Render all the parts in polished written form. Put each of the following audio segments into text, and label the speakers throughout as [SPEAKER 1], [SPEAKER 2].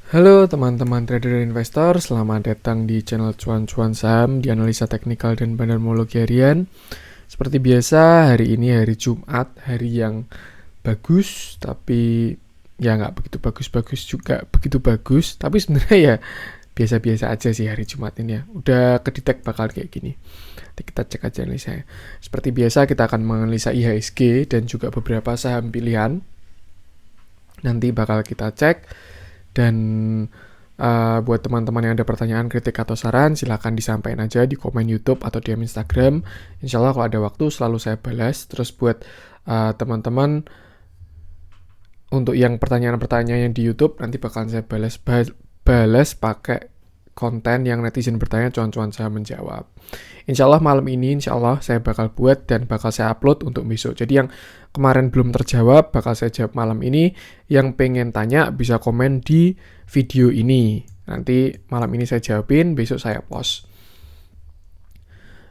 [SPEAKER 1] Halo teman-teman trader dan investor, selamat datang di channel Cuan-Cuan Saham di analisa teknikal dan bandarmologi harian. Seperti biasa, hari ini hari Jumat, hari yang bagus, tapi ya nggak begitu bagus-bagus juga, begitu bagus. Tapi sebenarnya ya biasa-biasa aja sih hari Jumat ini ya. Udah kedetek bakal kayak gini. Nanti kita cek aja analisanya. Seperti biasa kita akan menganalisa IHSG dan juga beberapa saham pilihan. Nanti bakal kita cek. Dan buat teman-teman yang ada pertanyaan, kritik, atau saran, silahkan disampaikan aja di komen YouTube atau DM Instagram. Insya Allah kalau ada waktu selalu saya balas. Terus buat teman-teman, untuk yang pertanyaan-pertanyaan yang di YouTube, nanti bakalan saya balas pakai konten yang netizen bertanya, cuan-cuan saya menjawab. Insya Allah malam ini, insya Allah saya bakal buat dan bakal saya upload untuk besok. Jadi yang kemarin belum terjawab, bakal saya jawab malam ini. Yang pengen tanya bisa komen di video ini. Nanti malam ini saya jawabin, besok saya post.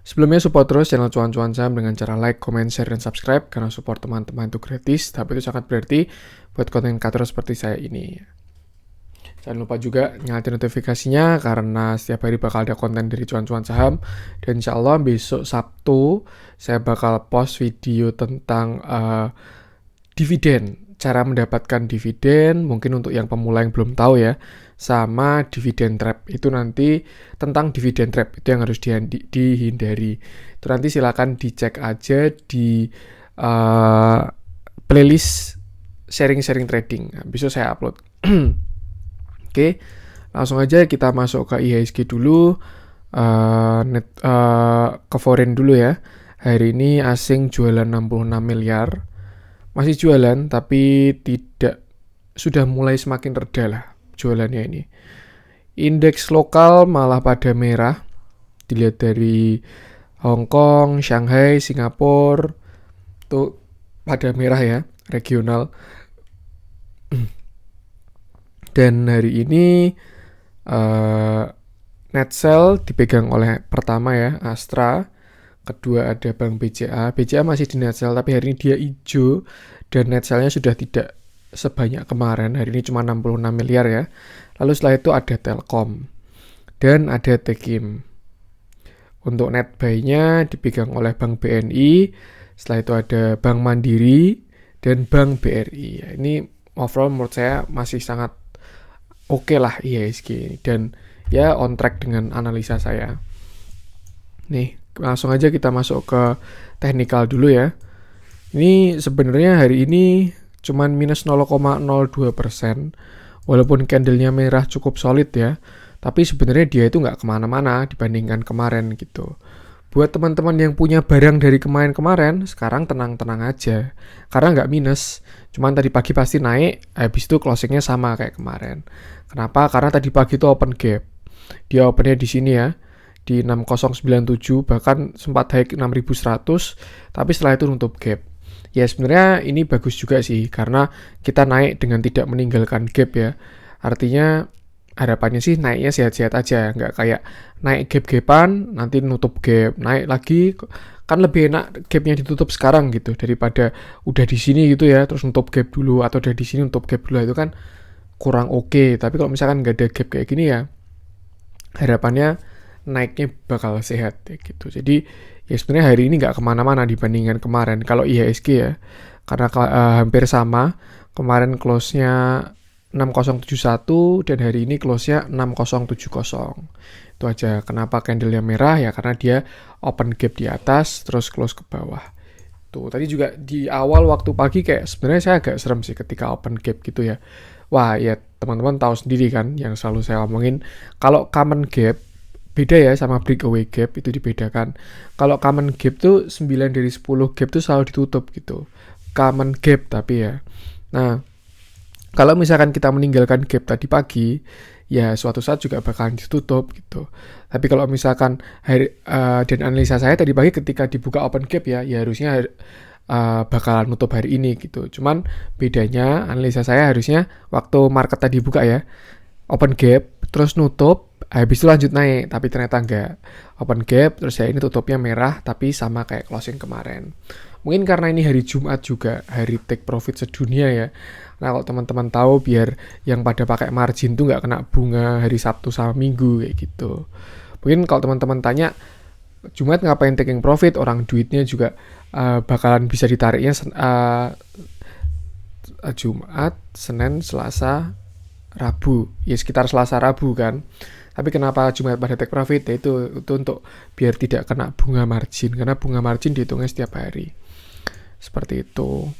[SPEAKER 1] Sebelumnya support terus channel Cuan-Cuan Saham dengan cara like, comment, share, dan subscribe. Karena support teman-teman itu gratis, tapi itu sangat berarti buat konten kreator seperti saya ini. Jangan lupa juga nyalain notifikasinya karena setiap hari bakal ada konten dari Cuan-Cuan Saham. Dan insya Allah besok Sabtu saya bakal post video tentang dividen. Cara mendapatkan dividen, mungkin untuk yang pemula yang belum tahu ya. Sama dividen trap, itu nanti tentang dividen trap, itu yang harus dihindari. Itu nanti silakan dicek aja di playlist sharing-sharing trading. Nah, besok saya upload. Oke, langsung aja kita masuk ke IHSG dulu, ke foreign dulu ya. Hari ini asing jualan 66 miliar, masih jualan tapi sudah mulai semakin reda lah jualannya ini. Indeks lokal malah pada merah, dilihat dari Hong Kong, Shanghai, Singapura, tuh pada merah ya, regional. Dan hari ini net sell dipegang oleh pertama ya Astra, kedua ada Bank BCA. BCA masih di net sell tapi hari ini dia hijau dan net sell-nya sudah tidak sebanyak kemarin. Hari ini cuma 66 miliar ya. Lalu setelah itu ada Telkom dan ada Tekim. Untuk net buy-nya dipegang oleh Bank BNI. Setelah itu ada Bank Mandiri dan Bank BRI. Ini overall menurut saya masih sangat oke lah IHSG dan ya on track dengan analisa saya. Nih, langsung aja kita masuk ke teknikal dulu ya. Ini sebenarnya hari ini cuman minus 0,02%. Walaupun candlenya merah cukup solid ya, tapi sebenarnya dia itu nggak kemana-mana dibandingkan kemarin gitu. Buat teman-teman yang punya barang dari kemarin-kemarin, sekarang tenang-tenang aja. Karena nggak minus, cuman tadi pagi pasti naik, habis itu closingnya sama kayak kemarin. Kenapa? Karena tadi pagi itu open gap. Dia opennya di sini ya, di 6097, bahkan sempat high 6100, tapi setelah itu nutup gap. Ya sebenarnya ini bagus juga sih, karena kita naik dengan tidak meninggalkan gap ya. Artinya harapannya sih naiknya sehat-sehat aja, nggak kayak naik gap-gapan, nanti nutup gap, naik lagi, kan lebih enak gapnya ditutup sekarang gitu, daripada udah di sini gitu ya, terus nutup gap dulu, atau udah di sini nutup gap dulu, itu kan kurang oke. Tapi kalau misalkan nggak ada gap kayak gini ya, harapannya naiknya bakal sehat ya gitu. Jadi ya sebenarnya hari ini nggak kemana-mana dibandingkan kemarin. Kalau IHSG ya, karena hampir sama, kemarin close-nya 6071 dan hari ini close-nya 6070. Itu aja. Kenapa candle-nya merah ya, karena dia open gap di atas terus close ke bawah. Tuh, tadi juga di awal waktu pagi kayak sebenarnya saya agak serem sih ketika open gap gitu ya. Wah, ya teman-teman tahu sendiri kan yang selalu saya omongin, kalau common gap beda ya sama breakaway gap, itu dibedakan. Kalau common gap tuh 9 dari 10 gap tuh selalu ditutup gitu. Common gap tapi ya. Nah, kalau misalkan kita meninggalkan gap tadi pagi, ya suatu saat juga bakalan ditutup gitu. Tapi kalau misalkan dan analisa saya tadi pagi ketika dibuka open gap ya harusnya bakalan nutup hari ini gitu. Cuman bedanya analisa saya harusnya waktu market tadi buka ya, open gap, terus nutup, habis itu lanjut naik, tapi ternyata enggak. Open gap, terus ya ini tutupnya merah, tapi sama kayak closing kemarin. Mungkin karena ini hari Jumat juga, hari take profit sedunia ya. Nah kalau teman-teman tahu biar yang pada pakai margin tuh nggak kena bunga hari Sabtu sama Minggu kayak gitu. Mungkin kalau teman-teman tanya Jumat ngapain taking profit, orang duitnya juga bakalan bisa ditariknya Jumat, Senin, Selasa, Rabu. Ya sekitar Selasa Rabu kan. Tapi kenapa Jumat pada take profit? Ya itu untuk biar tidak kena bunga margin, karena bunga margin dihitungnya setiap hari. Seperti itu.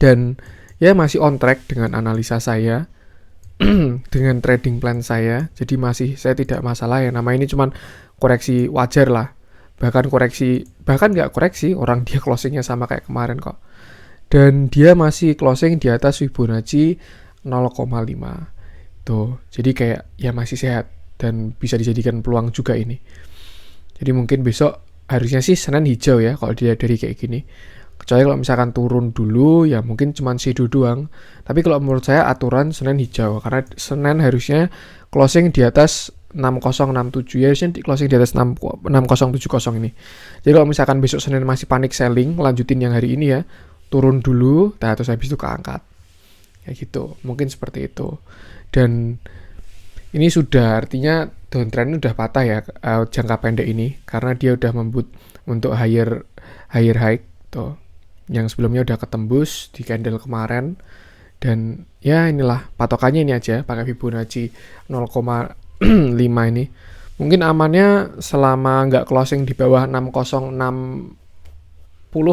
[SPEAKER 1] Dan ya masih on track dengan analisa saya, dengan trading plan saya. Jadi masih saya tidak masalah ya. Nama ini cuman koreksi wajar lah. Bahkan nggak koreksi, orang dia closingnya sama kayak kemarin kok. Dan dia masih closing di atas Fibonacci 0,5. Tuh, jadi kayak ya masih sehat dan bisa dijadikan peluang juga ini. Jadi mungkin besok harusnya sih Senin hijau ya kalau dia dari kayak gini. Kecuali kalau misalkan turun dulu ya mungkin cuma shadow doang. Tapi kalau menurut saya aturan Senin hijau karena Senin harusnya closing di atas 6067 ya, harusnya closing di atas 6070 ini. Jadi kalau misalkan besok Senin masih panic selling, lanjutin yang hari ini ya, turun dulu, nah terus habis itu keangkat. Kayak gitu, mungkin seperti itu. Dan ini sudah artinya downtrend udah patah ya jangka pendek ini karena dia udah membut untuk higher high tuh. Yang sebelumnya udah ketembus di candle kemarin dan ya inilah patokannya ini aja pakai Fibonacci 0,5 ini. Mungkin amannya selama nggak closing di bawah 6060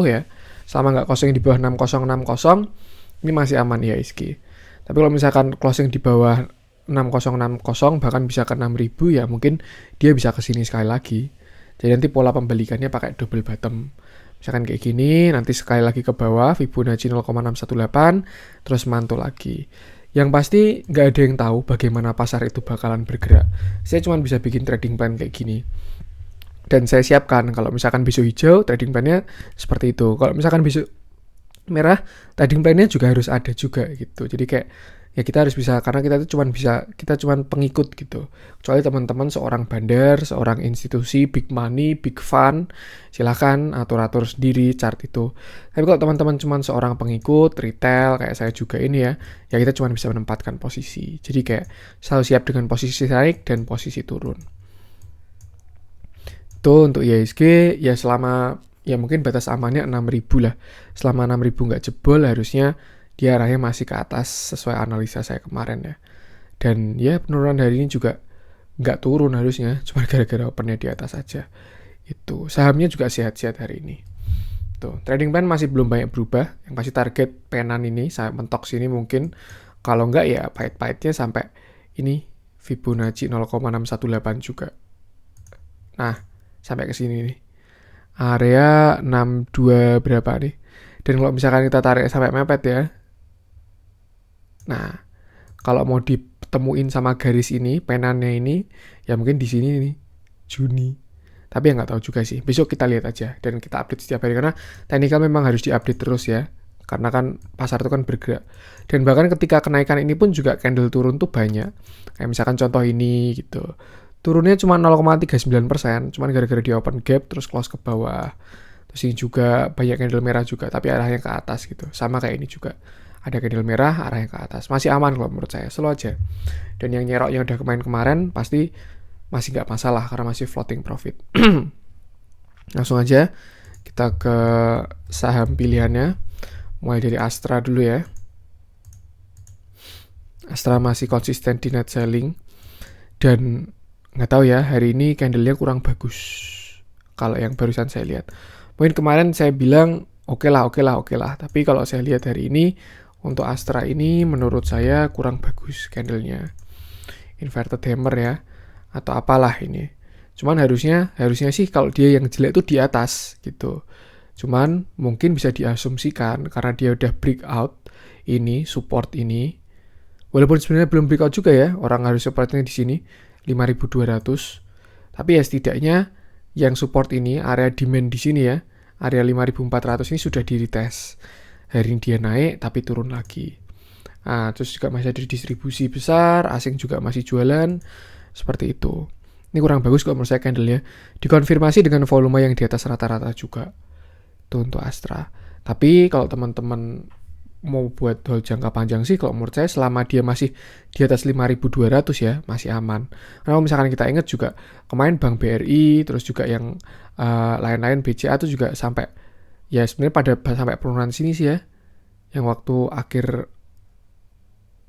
[SPEAKER 1] ya. Selama nggak closing di bawah 6060 ini masih aman IHSG. Tapi kalau misalkan closing di bawah 6060 bahkan bisa ke 6000 ya mungkin dia bisa ke sini sekali lagi. Jadi nanti pola pembalikannya pakai double bottom. Misalkan kayak gini, nanti sekali lagi ke bawah Fibonacci 0,618 terus mantul lagi. Yang pasti nggak ada yang tahu bagaimana pasar itu bakalan bergerak. Saya cuma bisa bikin trading plan kayak gini. Dan saya siapkan kalau misalkan besok hijau, trading plan-nya seperti itu. Kalau misalkan besok merah, trading plan-nya juga harus ada juga gitu. Jadi kayak ya kita harus bisa karena kita cuman pengikut gitu. Kecuali teman-teman seorang bandar, seorang institusi, big money, big fund, silakan atur-atur sendiri chart itu. Tapi kalau teman-teman cuman seorang pengikut, retail kayak saya juga ini ya kita cuman bisa menempatkan posisi. Jadi kayak selalu siap dengan posisi naik dan posisi turun. Itu untuk IHSG ya selama ya mungkin batas amannya 6.000 lah. Selama 6.000 nggak jebol harusnya dia arahnya masih ke atas sesuai analisa saya kemarin ya. Dan ya penurunan hari ini juga nggak turun harusnya, cuma gara-gara opennya di atas aja. Itu sahamnya juga sehat-sehat hari ini. Tuh, trading plan masih belum banyak berubah. Yang pasti target penan ini saya mentok sini mungkin. Kalau nggak ya pahit-pahitnya sampai ini Fibonacci 0,618 juga. Nah, sampai ke sini nih. Area 62 berapa nih? Dan kalau misalkan kita tarik sampai mepet ya. Nah, kalau mau ditemuin sama garis ini, penannya ini, ya mungkin di sini nih, Juni. Tapi ya nggak tahu juga sih. Besok kita lihat aja dan kita update setiap hari karena teknikal memang harus diupdate terus ya. Karena kan pasar itu kan bergerak. Dan bahkan ketika kenaikan ini pun juga candle turun tuh banyak. Kayak misalkan contoh ini gitu. Turunnya cuma 0,39%, cuma gara-gara dia open gap terus close ke bawah. Terus ini juga banyak candle merah juga, tapi arahnya ke atas gitu. Sama kayak ini juga. Ada candle merah, arahnya ke atas. Masih aman kalau menurut saya, slow aja. Dan yang nyerok yang udah kemarin pasti masih nggak masalah karena masih floating profit. Langsung aja kita ke saham pilihannya. Mulai dari Astra dulu ya. Astra masih konsisten di net selling. Dan nggak tahu ya, hari ini candle-nya kurang bagus. Kalau yang barusan saya lihat. Mungkin kemarin saya bilang oke lah. Tapi kalau saya lihat hari ini, untuk Astra ini menurut saya kurang bagus candle-nya. Inverted hammer ya. Atau apalah ini. Cuman harusnya sih kalau dia yang jelek itu di atas gitu. Cuman mungkin bisa diasumsikan karena dia udah breakout ini, support ini. Walaupun sebenarnya belum breakout juga ya, orang harus supportnya di sini 5.200. Tapi ya setidaknya yang support ini, area demand di sini ya, area 5.400 ini sudah di retest. Hari ini dia naik tapi turun lagi. Nah, terus juga masih ada distribusi besar, asing juga masih jualan, seperti itu. Ini kurang bagus kalau menurut saya candle-nya. Dikonfirmasi dengan volume yang di atas rata-rata juga. Tuh untuk Astra. Tapi kalau teman-teman mau buat hold jangka panjang sih, kalau menurut saya selama dia masih di atas 5.200 ya, masih aman. Karena kalau misalkan kita ingat juga kemarin Bank BRI, terus juga yang lain-lain BCA tuh juga sampai, ya sebenarnya pada sampai penurunan sini sih ya, yang waktu akhir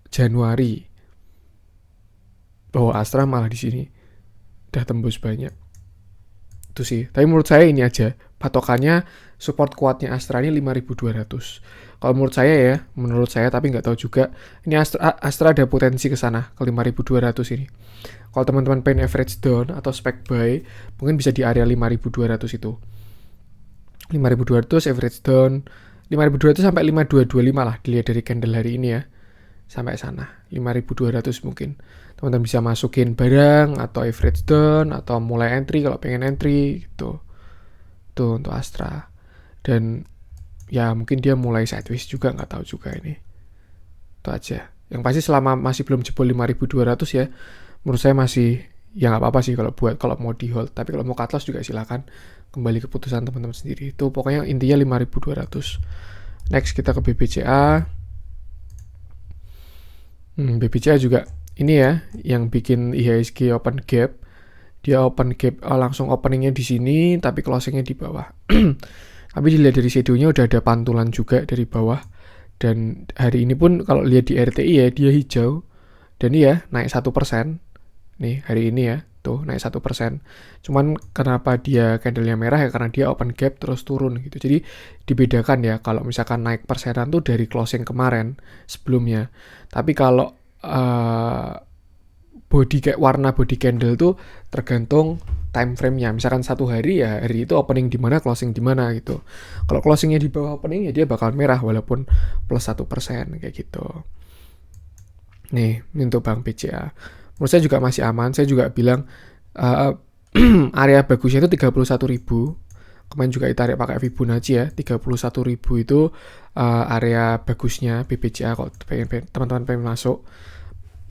[SPEAKER 1] Januari. Bahwa Astra malah di sini udah tembus banyak. Itu sih. Tapi menurut saya ini aja, patokannya support kuatnya Astra ini 5.200. Kalau menurut saya tapi nggak tahu juga, ini Astra ada potensi ke sana, ke 5.200 ini. Kalau teman-teman pengen average down atau spec buy, mungkin bisa di area 5.200 itu. 5.200 average down, 5.200 sampai 5.225 lah dilihat dari candle hari ini ya. Sampai sana, 5.200 mungkin. Teman-teman bisa masukin barang atau average down atau mulai entry kalau pengen entry gitu. Tuh untuk Astra. Dan ya mungkin dia mulai sideways juga, nggak tahu juga ini. Itu aja. Yang pasti selama masih belum jebol 5.200 ya, menurut saya masih ya nggak apa-apa sih kalau mau di hold. Tapi kalau mau cut loss juga silakan, kembali keputusan teman-teman sendiri. Itu pokoknya intinya 5.200. Next kita ke BBCA. BBCA juga ini ya yang bikin IHSG open gap. Dia open gap langsung openingnya di sini tapi closingnya di bawah. Tapi dilihat dari shadownya udah ada pantulan juga dari bawah. Dan hari ini pun kalau lihat di RTI ya dia hijau. Dan iya naik 1%. Nih hari ini ya tuh naik 1%. Cuman kenapa dia candlenya merah ya karena dia open gap terus turun gitu. Jadi dibedakan ya kalau misalkan naik persenan tuh dari closing kemarin sebelumnya. Tapi kalau warna body candle tuh tergantung time frame-nya. Misalkan satu hari ya hari itu opening di mana, closing di mana gitu. Kalau closingnya di bawah opening ya dia bakal merah walaupun plus 1% kayak gitu. Nih untuk Bank BCA. Menurut saya juga masih aman. Saya juga bilang area bagusnya itu 31.000. Kemarin juga ditarik pakai Fibonacci ya. 31.000 itu area bagusnya BBCA kalau teman-teman pengen masuk.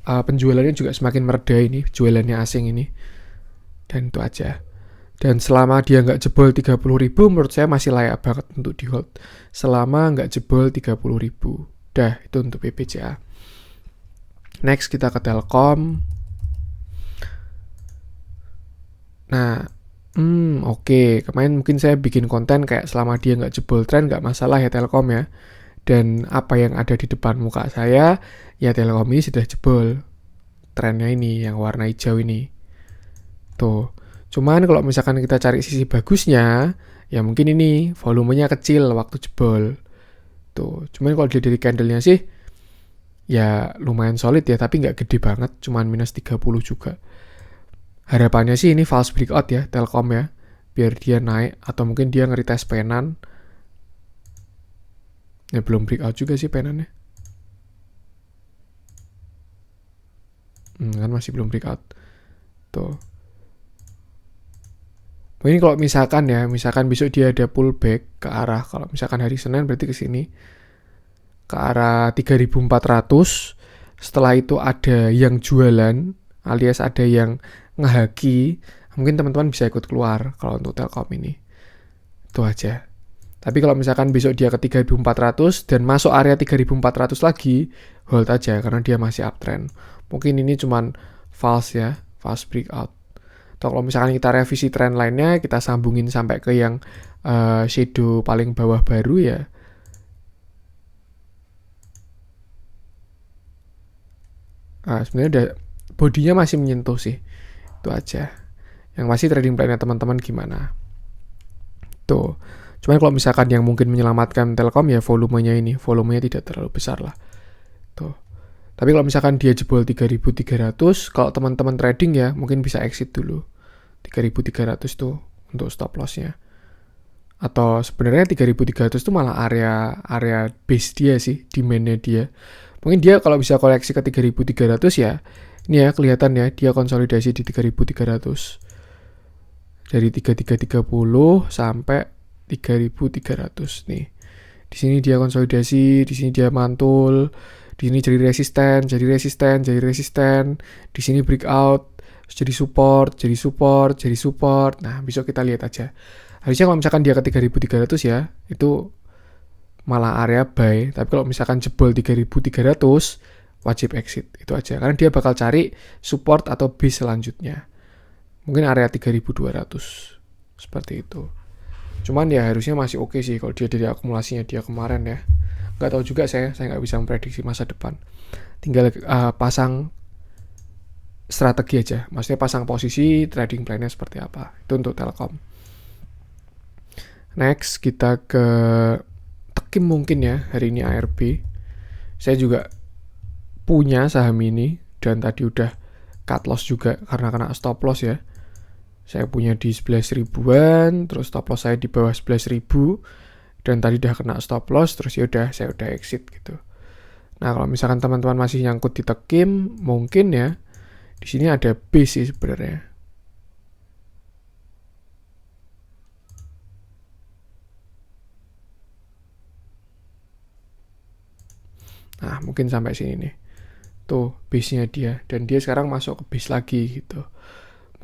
[SPEAKER 1] Penjualannya juga semakin mereda ini, jualannya asing ini. Dan itu aja. Dan selama dia nggak jebol 30.000, menurut saya masih layak banget untuk di hold. Selama nggak jebol 30.000. Dah, itu untuk BBCA. Next kita ke Telkom. Nah, oke. Kemarin mungkin saya bikin konten kayak selama dia nggak jebol tren nggak masalah ya Telkom ya. Dan apa yang ada di depan muka saya, ya Telkom ini sudah jebol trennya ini, yang warna hijau ini. Tuh. Cuman kalau misalkan kita cari sisi bagusnya, ya mungkin ini volumenya kecil waktu jebol. Tuh. Cuman kalau dilihat dari candlenya sih, ya lumayan solid ya, tapi nggak gede banget, cuman minus 30 juga. Harapannya sih ini false breakout ya, Telkom ya, biar dia naik, atau mungkin dia nge-retest penan. Ya belum breakout juga sih penannya. Kan masih belum breakout. Tuh. Ini kalau misalkan besok dia ada pullback ke arah, kalau misalkan hari Senin berarti ke sini. Ke arah 3.400. Setelah itu ada yang jualan, alias ada yang ngehaki, mungkin teman-teman bisa ikut keluar kalau untuk Telkom ini. Itu aja. Tapi kalau misalkan besok dia ke 3.400 dan masuk area 3.400 lagi, hold aja karena dia masih uptrend. Mungkin ini cuman false ya, false breakout. Atau kalau misalkan kita revisi trend lainnya, kita sambungin sampai ke yang shadow paling bawah baru ya. Sebenarnya udah bodinya masih menyentuh sih. Itu aja. Yang pasti trading plan-nya teman-teman gimana. Tuh. Cuman kalau misalkan yang mungkin menyelamatkan Telkom ya volumenya tidak terlalu besar lah. Tuh. Tapi kalau misalkan dia jebol 3.300, kalau teman-teman trading ya mungkin bisa exit dulu. 3.300 tuh untuk stop loss-nya. Atau sebenarnya 3.300 tuh malah area base dia sih, demand-nya dia. Mungkin dia kalau bisa koleksi ke 3.300 ya, ini ya kelihatan ya dia konsolidasi di 3.300. Dari 3.330 sampai 3.300 nih. Di sini dia konsolidasi, di sini dia mantul, di sini jadi resisten, di sini breakout, jadi support. Nah, besok kita lihat aja Harusnya kalau misalkan dia ke 3.300 ya, itu malah area buy. Tapi kalau misalkan jebol 3.300, wajib exit. Itu aja. Karena dia bakal cari support atau base selanjutnya. Mungkin area 3.200. Seperti itu. Cuman ya harusnya masih oke sih kalau dia dari akumulasinya dia kemarin ya. Nggak tahu juga saya nggak bisa memprediksi masa depan. Tinggal pasang strategi aja. Maksudnya pasang posisi, trading plan-nya seperti apa. Itu untuk Telkom. Next, kita ke Tekim mungkin ya, hari ini ARB. Saya juga punya saham ini, dan tadi udah cut loss juga karena kena stop loss ya. Saya punya di 11 ribuan, terus stop loss saya di bawah 11 ribu, dan tadi udah kena stop loss, terus saya udah exit gitu. Nah, kalau misalkan teman-teman masih nyangkut di Tekim, mungkin ya, di sini ada base sih sebenarnya. Nah, mungkin sampai sini nih. Tuh, base-nya dia. Dan dia sekarang masuk ke base lagi gitu.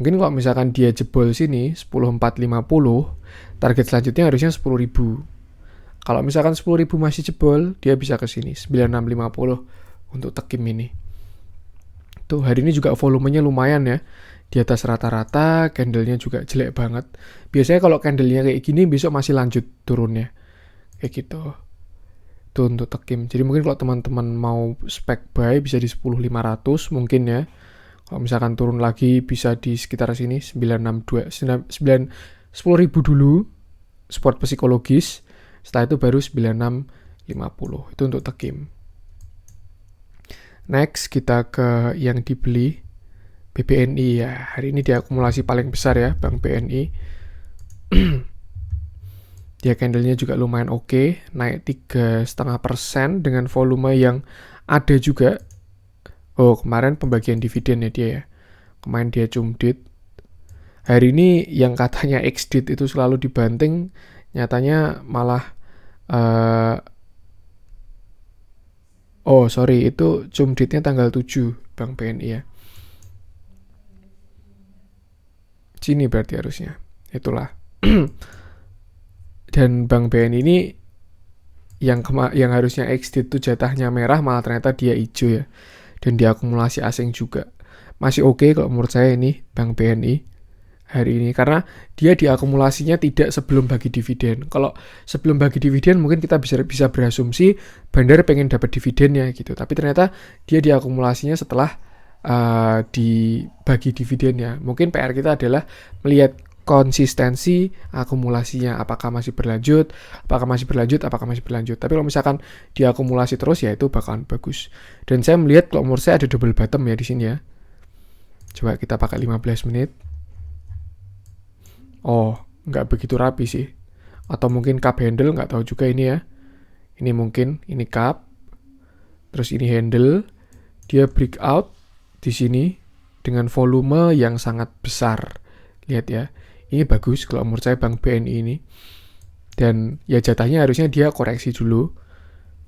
[SPEAKER 1] Mungkin kalau misalkan dia jebol sini, 10.450, target selanjutnya harusnya 10.000. Kalau misalkan 10.000 masih jebol, dia bisa ke sini, 9650 untuk Tekim ini. Tuh, hari ini juga volumenya lumayan ya. Di atas rata-rata, candle-nya juga jelek banget. Biasanya kalau candle-nya kayak gini, besok masih lanjut turunnya. Kayak gitu. Itu untuk Tekim. Jadi mungkin kalau teman-teman mau spek buy bisa di 10.500 mungkin ya. Kalau misalkan turun lagi bisa di sekitar sini 10.000 dulu support psikologis. Setelah itu baru 9650. Itu untuk Tekim. Next kita ke yang dibeli BBNI ya. Hari ini dia akumulasi paling besar ya, Bank BNI. Dia candlenya juga lumayan oke, naik 3,5% dengan volume yang ada juga. Oh, kemarin pembagian dividen ya dia ya. Kemarin dia cumdit. Hari ini yang katanya ex-dit itu selalu dibanting, nyatanya malah itu cumditnya tanggal 7 Bank BNI ya. Sini berarti harusnya. Itulah. Dan Bank BNI ini yang harusnya ex-dit itu jatahnya merah malah ternyata dia hijau ya. Dan diakumulasi asing juga. Masih oke kalau menurut saya ini Bank BNI hari ini karena dia diakumulasinya tidak sebelum bagi dividen. Kalau sebelum bagi dividen mungkin kita bisa berasumsi bandar pengen dapat dividennya gitu. Tapi ternyata dia diakumulasinya setelah dibagi dividennya. Mungkin PR kita adalah melihat konsistensi akumulasinya, apakah masih berlanjut. Tapi kalau misalkan diakumulasi terus ya itu bakalan bagus. Dan saya melihat kalau menurut saya ada double bottom ya di sini ya. Coba kita pakai 15 menit. Oh, nggak begitu rapi sih. Atau mungkin cup handle, nggak tahu juga ini ya. Ini mungkin, ini cup. Terus ini handle. Dia breakout di sini dengan volume yang sangat besar. Lihat ya. Ini bagus kalau menurut saya Bank BNI ini. Dan ya jatahnya harusnya dia koreksi dulu.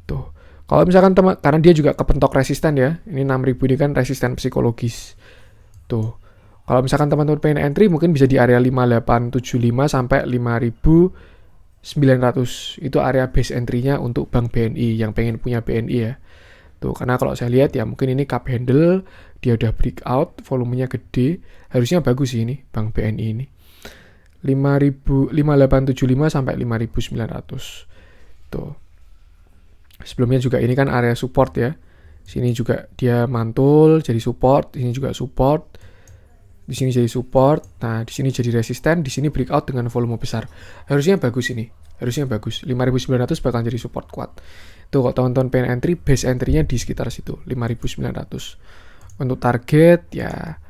[SPEAKER 1] Tuh. Kalau misalkan karena dia juga kepentok resisten ya. Ini 6.000 ini kan resisten psikologis. Tuh. Kalau misalkan teman-teman pengen entry mungkin bisa di area 5875 sampai 5.900. Itu area base entry-nya untuk Bank BNI yang pengen punya BNI ya. Tuh, karena kalau saya lihat ya mungkin ini cup handle, dia udah breakout, volumenya gede. Harusnya bagus sih ini Bank BNI ini. 5875 sampai 5900. Tuh. Sebelumnya juga ini kan area support ya. Sini juga dia mantul jadi support, di sini juga support. Di sini jadi support. Nah, di sini jadi resisten, di sini breakout dengan volume besar. Harusnya bagus ini. Harusnya bagus. 5900 bakal jadi support kuat. Tuh kalau teman-teman pengen entry, base entry-nya di sekitar situ, 5900. Untuk target ya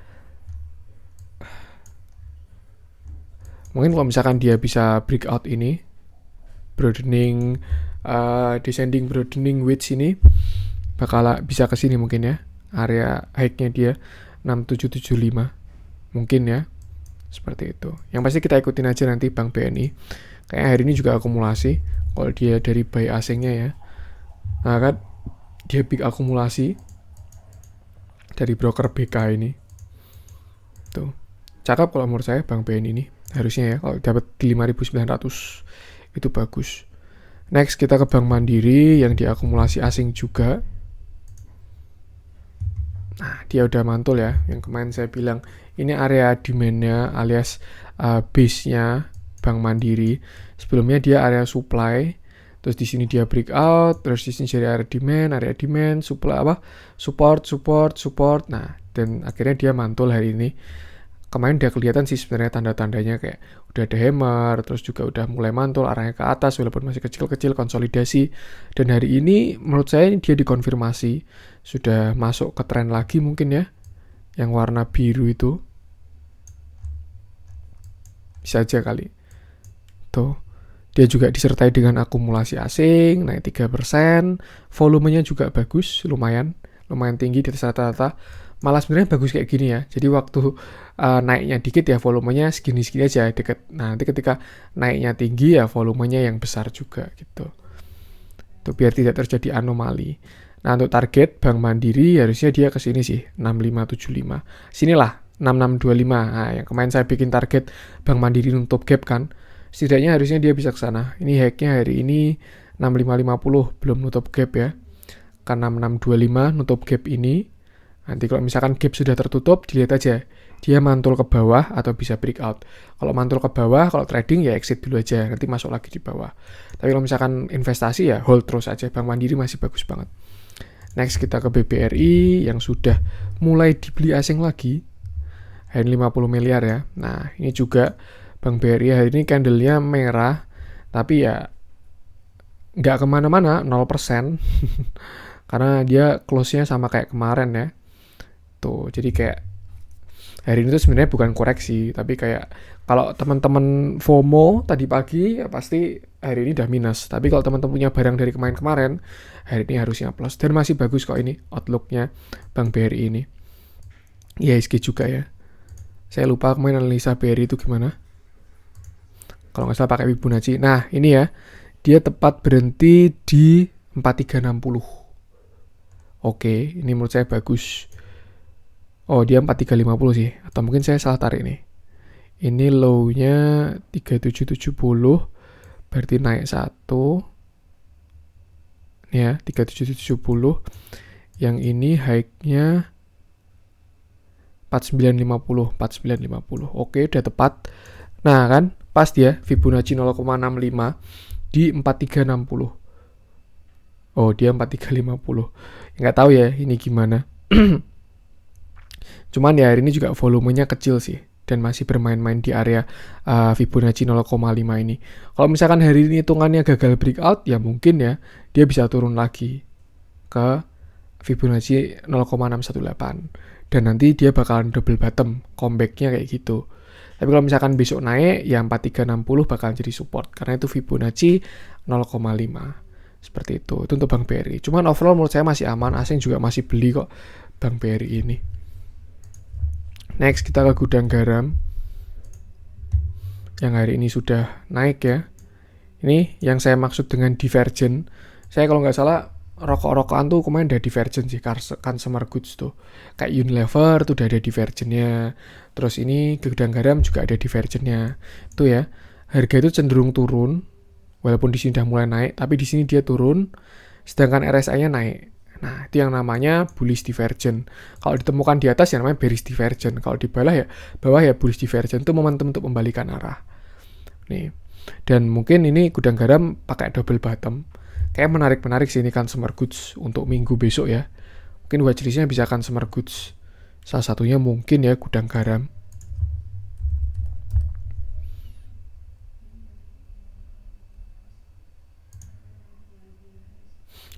[SPEAKER 1] mungkin kalau misalkan dia bisa breakout ini, broadening, descending broadening wedge ini, bakal bisa ke sini mungkin ya. Area high-nya dia 6775. Mungkin ya. Seperti itu. Yang pasti kita ikutin aja nanti Bank BNI. Kayak hari ini juga akumulasi. Kalau dia dari buy asingnya ya. Nah kan, dia big akumulasi dari broker BK ini. Tuh. Cakep kalau menurut saya Bank BNI ini. Harusnya ya, kalau dapat di 5.900 itu bagus. Next kita ke Bank Mandiri yang diakumulasi asing juga. Nah, dia udah mantul ya. Yang kemarin saya bilang ini area demand-nya alias base-nya Bank Mandiri. Sebelumnya dia area supply, terus di sini dia breakout, terus di sini jadi area demand, supply support. Nah, dan akhirnya dia mantul hari ini. Kemarin udah kelihatan sih sebenarnya tanda-tandanya kayak udah ada hammer, terus juga udah mulai mantul arahnya ke atas walaupun masih kecil-kecil konsolidasi. Dan hari ini menurut saya dia dikonfirmasi sudah masuk ke tren lagi mungkin ya. Yang warna biru itu. Bisa aja kali. Tuh. Dia juga disertai dengan akumulasi asing naik 3%, volumenya juga bagus, lumayan tinggi di atas rata-rata. Malah sebenarnya bagus kayak gini ya. Jadi waktu naiknya dikit ya volumenya segini-segini aja deket. Nah, nanti ketika naiknya tinggi ya volumenya yang besar juga gitu. Itu biar tidak terjadi anomali. Nah, untuk target Bank Mandiri harusnya dia ke sini sih, 6575. Sinilah 6625. Nah, yang kemarin saya bikin target Bank Mandiri nutup gap kan. Setidaknya harusnya dia bisa ke sana. Ini hacknya hari ini 6550 belum nutup gap ya. Kan 6625 nutup gap ini. Nanti kalau misalkan gap sudah tertutup, dilihat aja. Dia mantul ke bawah atau bisa breakout. Kalau mantul ke bawah, kalau trading ya exit dulu aja. Nanti masuk lagi di bawah. Tapi kalau misalkan investasi ya hold terus aja. Bank Mandiri masih bagus banget. Next kita ke BBRI yang sudah mulai dibeli asing lagi. Hari 50 miliar ya. Nah ini juga Bank BRI hari ini candle-nya merah. Tapi ya nggak kemana-mana, 0%. Karena dia close-nya sama kayak kemarin ya. Tuh, jadi kayak hari ini tuh sebenarnya bukan koreksi, tapi kayak kalau teman-teman FOMO tadi pagi ya pasti hari ini udah minus. Tapi kalau teman-teman punya barang dari kemarin-kemarin, hari ini harusnya plus. Dan masih bagus kok ini outlook-nya Bank BRI ini. IHSG juga ya. Saya lupa kemarin analisa BRI itu gimana. Kalau nggak salah pakai Fibonacci. Nah, ini ya. Dia tepat berhenti di 4360. Oke, ini menurut saya bagus. Oh, dia 4350 sih. Atau mungkin saya salah tarik nih. Ini low-nya 3770. Berarti naik 1. Ini ya, 3770. Yang ini high-nya 4950. Oke, udah tepat. Nah, kan pas dia Fibonacci 0,65 di 4360. Oh, dia 4350. Nggak tahu ya ini gimana. Cuman ya hari ini juga volumenya kecil sih dan masih bermain-main di area Fibonacci 0,5 ini. Kalau misalkan hari ini hitungannya gagal breakout ya mungkin ya dia bisa turun lagi ke Fibonacci 0,618 dan nanti dia bakalan double bottom, comeback-nya kayak gitu. Tapi kalau misalkan besok naik ya 4360 bakalan jadi support karena itu Fibonacci 0,5. Seperti itu untuk Bank BRI. Cuman overall menurut saya masih aman, asing juga masih beli kok Bank BRI ini. Next kita ke gudang garam yang hari ini sudah naik ya. Ini yang saya maksud dengan divergent. Saya kalau nggak salah rokok-rokokan tuh kemarin udah divergent sih, consumer goods tuh. Kayak Unilever tuh udah ada divergentnya. Terus ini ke gudang garam juga ada divergentnya. Tuh ya, harga itu cenderung turun. Walaupun di sini udah mulai naik, tapi di sini dia turun. Sedangkan RSI-nya naik. Nah, itu yang namanya bullish divergent. Kalau ditemukan di atas, yang namanya bearish divergent. Kalau di bawah ya bullish divergent. Itu momentum untuk membalikan arah. Nih. Dan mungkin ini gudang garam pakai double bottom. Kayak menarik sih ini consumer goods untuk minggu besok ya. Mungkin watchlist-nya bisa consumer goods. Salah satunya mungkin ya gudang garam.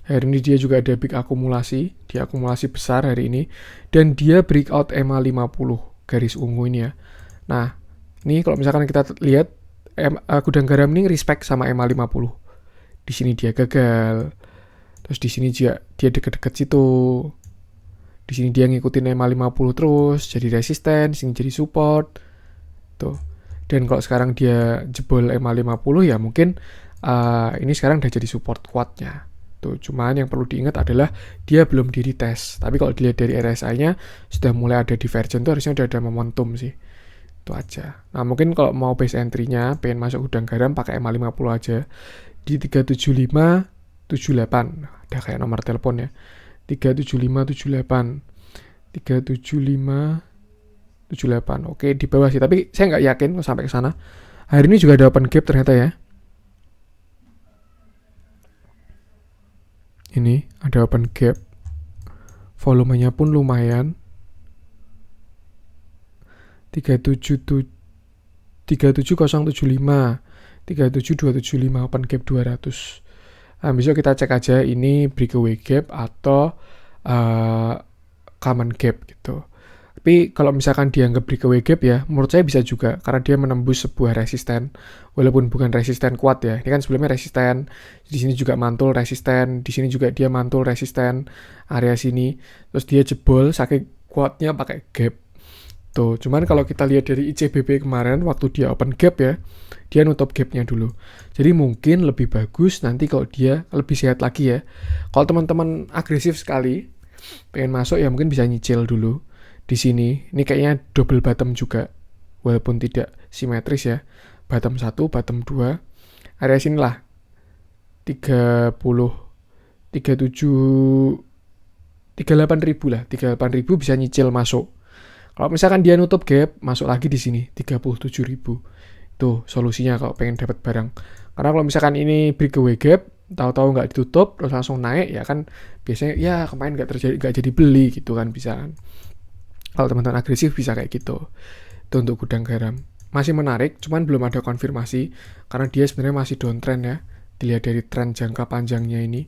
[SPEAKER 1] Hari ini dia juga ada big akumulasi, dia akumulasi besar hari ini, dan dia breakout EMA 50 garis ungu ini ya. Nah, ini kalau misalkan kita lihat gudang garam ini respect sama EMA 50. Di sini dia gagal, terus di sini dia deket-deket situ, di sini dia ngikutin EMA 50 terus, jadi resisten, sini jadi support, tuh. Dan kalau sekarang dia jebol EMA 50 ya mungkin ini sekarang udah jadi support kuatnya. Tuh, cuman yang perlu diingat adalah dia belum di retest. Tapi kalau dilihat dari RSI-nya sudah mulai ada divergent tuh harusnya udah ada momentum sih. Itu aja. Nah mungkin kalau mau base entry-nya pengen masuk gudang garam pakai EMA 50 aja di 37578. Ada kayak nomor telepon ya, 37578 37578. Oke, di bawah sih, tapi saya nggak yakin sampai ke sana. Hari ini juga ada open gap ternyata ya. Ini ada open gap. Volumenya pun lumayan. 37075, 37275 open gap 200. Nah, besok kita cek aja ini breakaway gap atau common gap gitu. Tapi kalau misalkan dianggap breakaway gap ya, menurut saya bisa juga karena dia menembus sebuah resisten, walaupun bukan resisten kuat ya. Ini kan sebelumnya resisten, di sini juga mantul resisten, di sini juga dia mantul resisten area sini. Terus dia jebol saking kuatnya pakai gap. Tuh, cuman kalau kita lihat dari ICBP kemarin waktu dia open gap ya, dia nutup gapnya dulu. Jadi mungkin lebih bagus nanti kalau dia lebih sehat lagi ya. Kalau teman-teman agresif sekali pengen masuk ya mungkin bisa nyicil dulu di sini. Ini kayaknya double bottom juga, walaupun tidak simetris ya. Bottom 1, bottom 2. Area sinilah 30, 37, 38.000 lah. 38.000 bisa nyicil masuk. Kalau misalkan dia nutup gap, masuk lagi di sini 37.000. Tuh solusinya kalau pengen dapat barang. Karena kalau misalkan ini breakaway gap, tahu-tahu nggak ditutup terus langsung naik ya kan biasanya ya kemarin nggak jadi beli gitu kan bisa kan. Kalau teman-teman agresif bisa kayak gitu. Itu untuk gudang garam. Masih menarik, cuman belum ada konfirmasi karena dia sebenarnya masih downtrend ya. Dilihat dari tren jangka panjangnya ini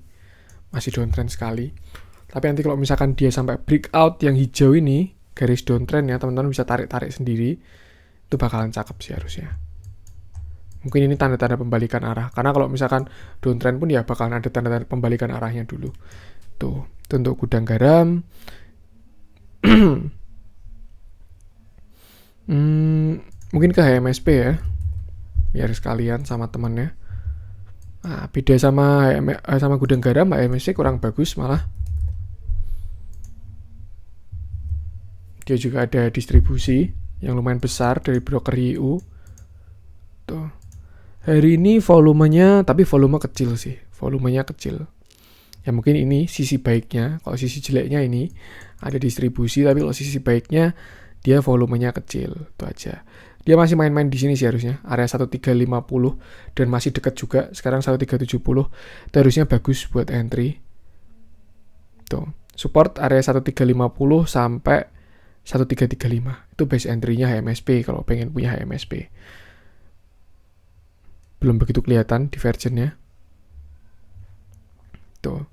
[SPEAKER 1] masih downtrend sekali. Tapi nanti kalau misalkan dia sampai breakout yang hijau ini, garis downtrend ya, teman-teman bisa tarik-tarik sendiri. Itu bakalan cakep sih harusnya. Mungkin ini tanda-tanda pembalikan arah. Karena kalau misalkan downtrend pun ya bakalan ada tanda-tanda pembalikan arahnya dulu. Tuh, itu untuk gudang garam. Mungkin ke HMSP ya. Biar sekalian sama temennya. Nah, beda sama gudang garam, HMSP kurang bagus malah. Dia juga ada distribusi yang lumayan besar dari broker IU. Tuh. Hari ini volumenya, tapi volume kecil sih. Volumenya kecil. Ya mungkin ini sisi baiknya. Kalau sisi jeleknya ini ada distribusi, tapi kalau sisi baiknya dia volumenya kecil. Itu aja. Dia masih main-main di sini sih harusnya. Area 1350 dan masih dekat juga. Sekarang 1370. Itu harusnya bagus buat entry. Tuh. Support area 1350 sampai 1335. Itu base entry-nya HMSP kalau pengen punya HMSP. Belum begitu kelihatan divergennya. Tuh.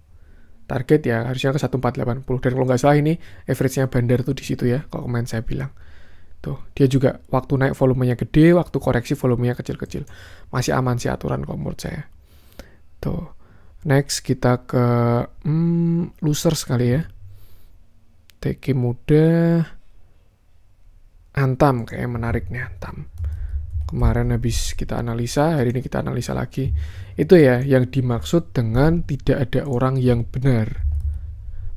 [SPEAKER 1] Target ya harusnya ke 1480. Dan kalau nggak salah ini average-nya bandar tuh di situ ya. Kalau kemarin saya bilang. Tuh. Dia juga waktu naik volumenya gede, waktu koreksi volumenya kecil-kecil. Masih aman sih aturan kalau menurut saya. Tuh. Next kita ke loser sekali ya. TK muda. Antam kayak menarik nih Antam. Kemarin habis kita analisa, hari ini kita analisa lagi. Itu ya yang dimaksud dengan tidak ada orang yang benar.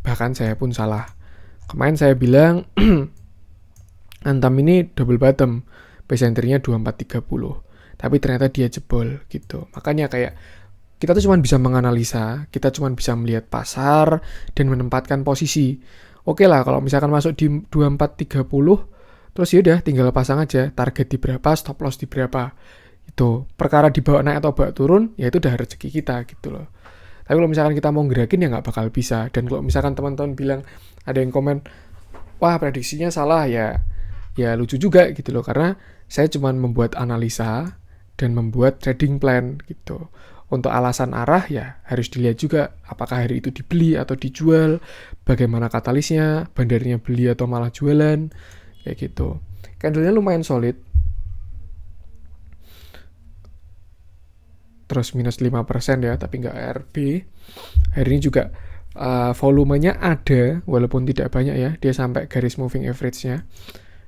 [SPEAKER 1] Bahkan saya pun salah. Kemarin saya bilang Antam ini double bottom, base entry-nya 2430. Tapi ternyata dia jebol gitu. Makanya kayak kita tuh cuma bisa menganalisa, kita cuma bisa melihat pasar dan menempatkan posisi. Oke lah kalau misalkan masuk di 2430, terus ya udah tinggal pasang aja target di berapa, stop loss di berapa. Itu perkara dibawa naik atau bawa turun, ya itu udah rezeki kita gitu loh. Tapi kalau misalkan kita mau gerakin ya nggak bakal bisa. Dan kalau misalkan teman-teman bilang ada yang komen, wah prediksinya salah ya lucu juga gitu loh. Karena saya cuma membuat analisa dan membuat trading plan gitu. Untuk alasan arah ya harus dilihat juga apakah hari itu dibeli atau dijual, bagaimana katalisnya, bandarnya beli atau malah jualan. Kayak gitu. Candle-nya lumayan solid. Terus minus 5% ya, tapi nggak ARB. Hari ini juga volumenya ada, walaupun tidak banyak ya. Dia sampai garis moving average-nya.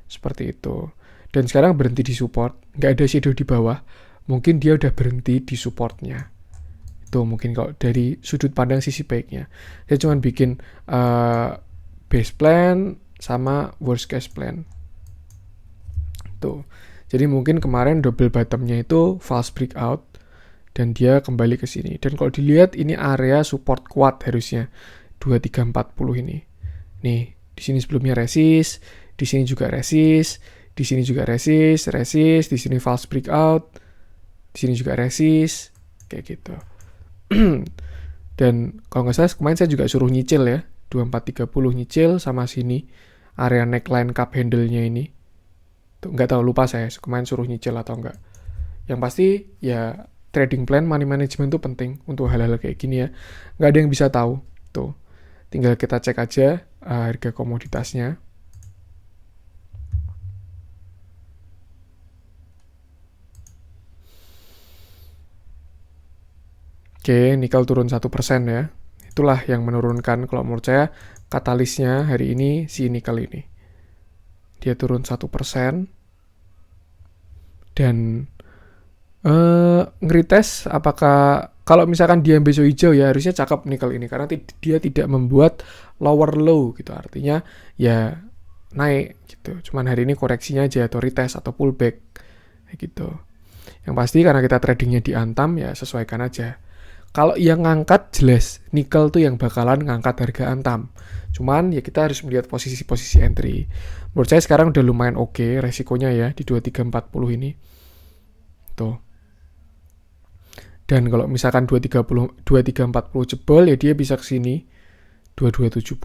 [SPEAKER 1] Seperti itu. Dan sekarang berhenti di support. Nggak ada shadow di bawah. Mungkin dia udah berhenti di supportnya. Itu mungkin kalau dari sudut pandang sisi baiknya. Saya cuma bikin base plan sama worst case plan Tuh. Jadi mungkin kemarin double bottomnya itu false breakout dan dia kembali ke sini. Dan kalau dilihat ini area support kuat harusnya 2340 ini. Nih, di sini sebelumnya resist, di sini juga resist, di sini juga resist, di sini false breakout, di sini juga resist, kayak gitu. Dan kalau nggak salah kemarin saya juga suruh nyicil ya, 2430 nyicil sama sini area neckline cup handle-nya ini. Tuh, nggak tahu, lupa saya kemarin suruh nyicil atau enggak. Yang pasti ya trading plan, money management itu penting untuk hal-hal kayak gini ya. Nggak ada yang bisa tahu. Tuh, tinggal kita cek aja harga komoditasnya. Oke, nikel turun 1% ya. Itulah yang menurunkan kalau menurut saya katalisnya hari ini si nikel ini. Dia turun 1%. Dan ngerites apakah kalau misalkan dia besok hijau ya harusnya cakep nikel ini karena dia tidak membuat lower low gitu, artinya ya naik gitu. Cuman hari ini koreksinya aja atau retest atau pullback kayak gitu. Yang pasti karena kita tradingnya di Antam ya sesuaikan aja. Kalau yang ngangkat jelas nikel tuh yang bakalan ngangkat harga Antam. Cuman ya kita harus melihat posisi-posisi entry. Menurut saya sekarang udah lumayan oke resikonya ya di 2340 ini. Tuh. Dan kalau misalkan 2340 jebol ya dia bisa ke sini 2270.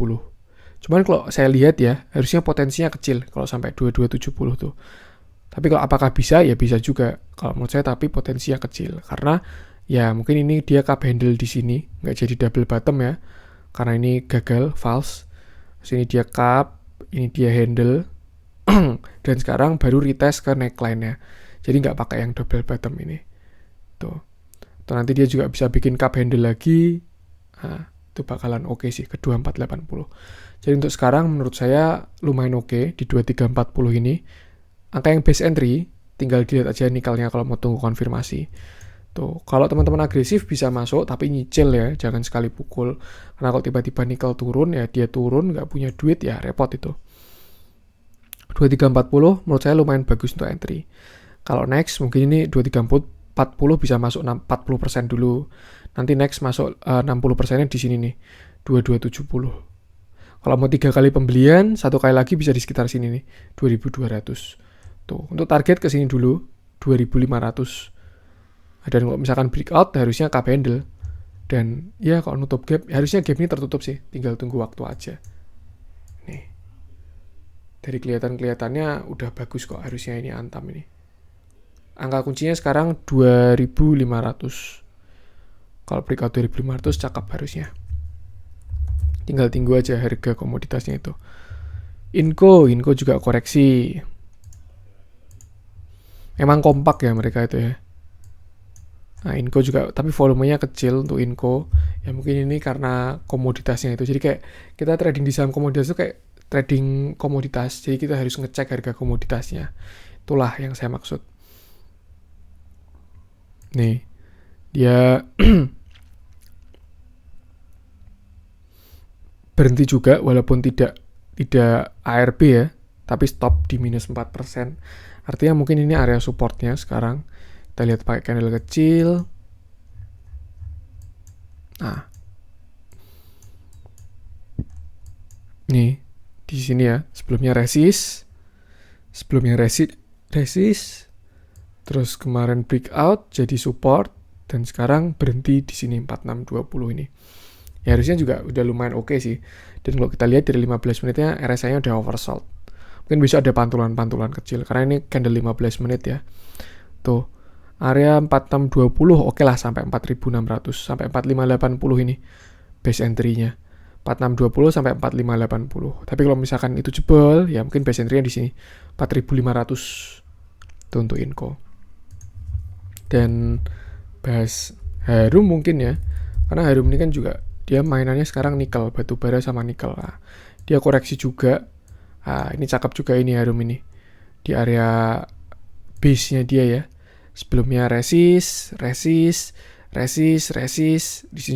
[SPEAKER 1] Cuman kalau saya lihat ya harusnya potensinya kecil kalau sampai 2270 tuh. Tapi kalau apakah bisa ya bisa juga. Kalau menurut saya tapi potensinya kecil karena ya mungkin ini dia cup handle di sini nggak jadi double bottom ya karena ini gagal false. Sini dia cup, ini dia handle dan sekarang baru retest ke neckline-nya. Jadi nggak pakai yang double bottom ini. Tuh. Atau nanti dia juga bisa bikin cup handle lagi. Nah, itu bakalan oke sih ke 2480. Jadi untuk sekarang menurut saya lumayan oke di 2340 ini. Angka yang base entry tinggal dilihat aja nikelnya kalau mau tunggu konfirmasi. Tuh, kalau teman-teman agresif bisa masuk tapi nyicil ya, jangan sekali pukul. Karena kalau tiba-tiba nikel turun ya dia turun nggak punya duit ya repot itu. 2340 menurut saya lumayan bagus untuk entry. Kalau next mungkin ini 2340 bisa masuk 40% dulu. Nanti next masuk 60%-nya di sini nih. 2270. Kalau mau 3 kali pembelian, 1 kali lagi bisa di sekitar sini nih. 2200. Tuh, untuk target ke sini dulu 2500. Dan kalau misalkan breakout harusnya cup handle. Dan ya kalau nutup gap, harusnya gap ini tertutup sih. Tinggal tunggu waktu aja. Nih. Dari kelihatannya udah bagus kok harusnya ini Antam ini. Angka kuncinya sekarang 2500. Kalau breakout 2500 cakep harusnya. Tinggal tunggu aja harga komoditasnya itu. Inco juga koreksi. Emang kompak ya mereka itu ya. Nah, Inco juga, tapi volumenya kecil untuk Inco. Ya mungkin ini karena komoditasnya itu. Jadi kayak kita trading di saham komoditas itu kayak trading komoditas. Jadi kita harus ngecek harga komoditasnya. Itulah yang saya maksud. Nih, dia berhenti juga walaupun tidak ARB ya, tapi stop di minus 4%. Artinya mungkin ini area supportnya sekarang. Kita lihat pakai candle kecil. Nah. Nih, di sini ya, sebelumnya resist. Terus kemarin breakout jadi support dan sekarang berhenti di sini 4620 ini. Ya harusnya juga udah lumayan oke sih. Dan kalau kita lihat dari 15 menitnya RSI-nya udah oversold. Mungkin bisa ada pantulan-pantulan kecil karena ini candle 15 menit ya. Tuh, area 4620 oke lah sampai 4600 sampai 4580 ini base entry-nya. 4620 sampai 4580. Tapi kalau misalkan itu jebol, ya mungkin base entry-nya di sini 4500. Itu untuk Inco. Dan bahas Harum mungkin ya. Karena Harum ini kan juga dia mainannya sekarang nikel, batu bara sama nikel. Nah, dia koreksi juga. Nah, ini cakep juga ini Harum ini. Di area base-nya dia ya. Sebelumnya resist, di sini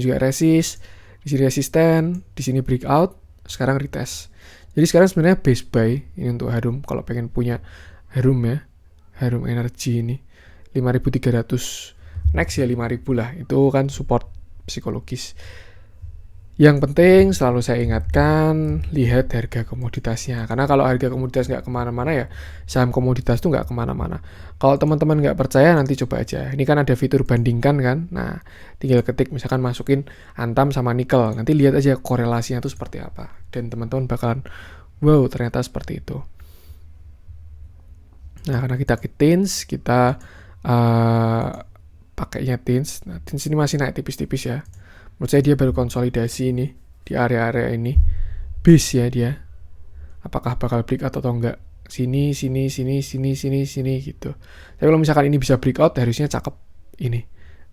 [SPEAKER 1] juga resist, di sini resisten, di sini breakout, sekarang retest. Jadi sekarang sebenarnya base buy ini untuk Harum kalau pengen punya Harum ya, Harum Energy ini 5.300, next ya 5.000 lah, itu kan support psikologis. Yang penting selalu saya ingatkan, lihat harga komoditasnya. Karena kalau harga komoditas nggak kemana-mana ya, saham komoditas tuh nggak kemana-mana. Kalau teman-teman nggak percaya, nanti coba aja. Ini kan ada fitur bandingkan kan. Nah, tinggal ketik misalkan masukin Antam sama nikel. Nanti lihat aja korelasinya tuh seperti apa. Dan teman-teman bakalan, wow ternyata seperti itu. Nah, karena kita ke TINS, kita pakainya TINS. Nah, TINS ini masih naik tipis-tipis ya. Menurut saya dia baru konsolidasi ini di area-area ini. Base ya dia. Apakah bakal breakout atau enggak? Sini gitu. Tapi kalau misalkan ini bisa breakout, harusnya cakep ini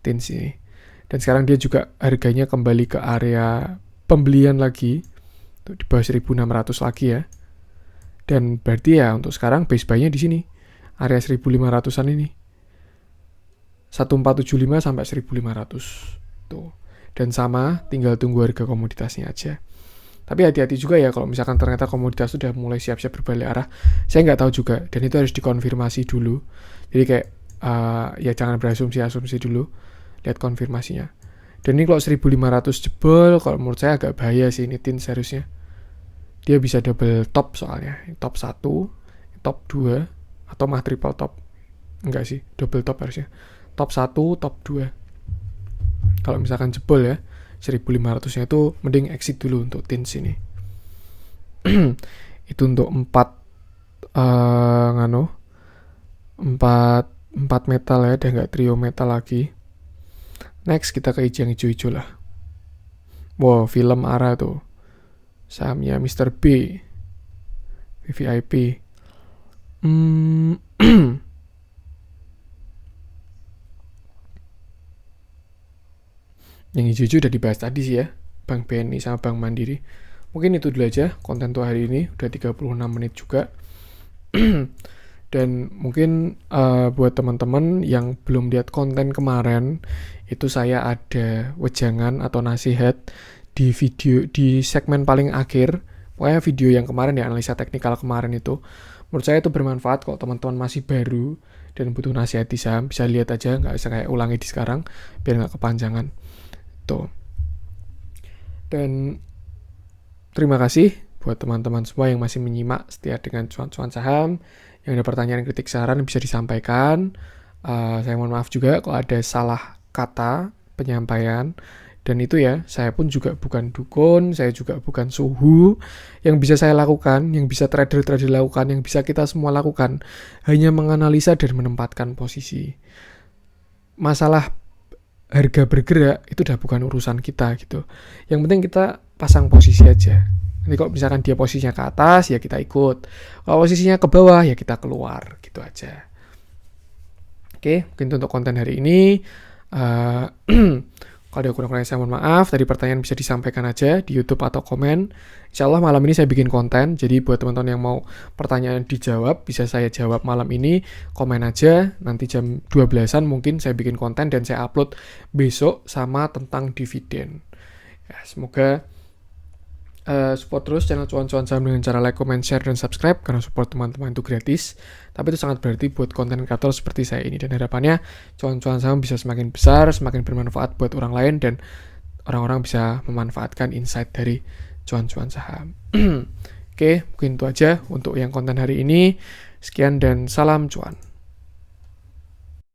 [SPEAKER 1] TINS ini. Dan sekarang dia juga harganya kembali ke area pembelian lagi. Tuh, di bawah 1.600 lagi ya. Dan berarti ya untuk sekarang base buy-nya di sini. Area 1.500-an ini. 1475 sampai 1.500. Tuh. Dan sama, tinggal tunggu harga komoditasnya aja. Tapi hati-hati juga ya kalau misalkan ternyata komoditas sudah mulai siap-siap berbalik arah. Saya nggak tahu juga, dan itu harus dikonfirmasi dulu. Jadi kayak, ya jangan berasumsi-asumsi dulu, lihat konfirmasinya. Dan ini kalau 1.500 jebol, kalau menurut saya agak bahaya sih ini TINS seharusnya. Dia bisa double top soalnya, top 1, top 2, atau mah triple top. Enggak sih, double top harusnya. Top 1, top 2. Kalau misalkan jebol ya 1.500-nya itu mending exit dulu untuk TINS ini. Itu untuk 4 metal ya, udah nggak trio metal lagi. Next kita ke yang hijau-hijau lah. Wow, film ARA tuh. Sahamnya Mr. B. VVIP. Yang hijau-hijau udah dibahas tadi sih ya, Bank BNI sama Bank Mandiri. Mungkin itu dulu aja konten tuh hari ini, udah 36 menit juga. Dan mungkin buat teman-teman yang belum lihat konten kemarin, itu saya ada wejangan atau nasihat di video di segmen paling akhir. Pokoknya video yang kemarin ya, analisa teknikal kemarin itu, menurut saya itu bermanfaat kalau teman-teman masih baru dan butuh nasihat di saham, bisa lihat aja, nggak usah kayak ulangi di sekarang, biar nggak kepanjangan. Tuh. Dan terima kasih buat teman-teman semua yang masih menyimak setia dengan cuan-cuan saham. Yang ada pertanyaan, kritik, saran bisa disampaikan. Saya mohon maaf juga kalau ada salah kata penyampaian. Dan itu ya, saya pun juga bukan dukun, saya juga bukan suhu. Yang bisa saya lakukan, yang bisa trader-trader lakukan, yang bisa kita semua lakukan, hanya menganalisa dan menempatkan posisi. Masalah harga bergerak itu udah bukan urusan kita gitu. Yang penting kita pasang posisi aja. Nanti kalau misalkan dia posisinya ke atas ya kita ikut. Kalau posisinya ke bawah ya kita keluar gitu aja. Oke, mungkin untuk konten hari ini. Kalau ada kurang-kurangnya saya mohon maaf. Tadi pertanyaan bisa disampaikan aja di YouTube atau komen. Insya Allah malam ini saya bikin konten. Jadi buat teman-teman yang mau pertanyaan dijawab, bisa saya jawab malam ini. Komen aja. Nanti jam 12-an mungkin saya bikin konten dan saya upload besok sama tentang dividen. Ya, semoga support terus channel cuan-cuan saham dengan cara like, comment, share, dan subscribe. Karena support teman-teman itu gratis. Tapi itu sangat berarti buat konten kreator seperti saya ini. Dan harapannya cuan-cuan saham bisa semakin besar, semakin bermanfaat buat orang lain. Dan orang-orang bisa memanfaatkan insight dari cuan-cuan saham. Oke, mungkin itu aja untuk yang konten hari ini. Sekian dan salam cuan.